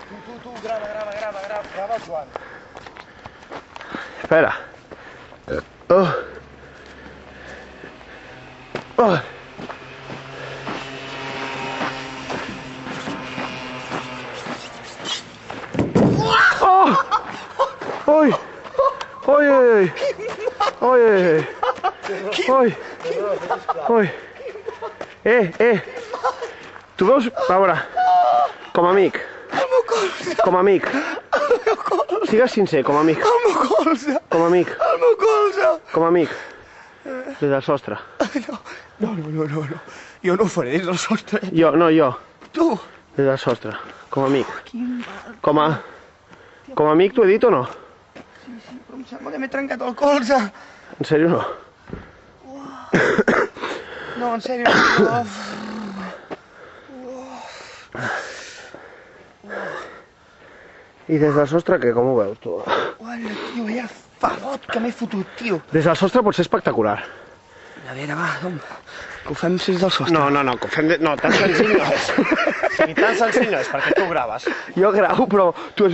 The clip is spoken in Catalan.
Tu, grava el Joan. Espera. Oh. Oh. Oh. Oi. Oi, oi, oi. Oi, oi, oi. Oi. Oi. Tu veus? A veure, com a amic. Com a amic. Sigues sincer, com a amic. El meu colze! Com a amic. El meu colze! Com a amic. Des del sostre. No. Jo no ho faré des del sostre. Jo. Tu! Des del sostre. Com a amic. Com a amic t'ho he dit o no? Sí, però em sembla que m'he trencat el colze. En sèrio no? No, en sèrio. I des del sostre què? Com ho veus tu? Uala, tio, vaya favot que m'he fotut, tio. Des del sostre pot ser espectacular. A veure, va, que ho fem des del sostre. No, que ho fem... No, tan senzill no és. Ni tan senzill no és, perquè tu ho graves. Jo gravo, però tu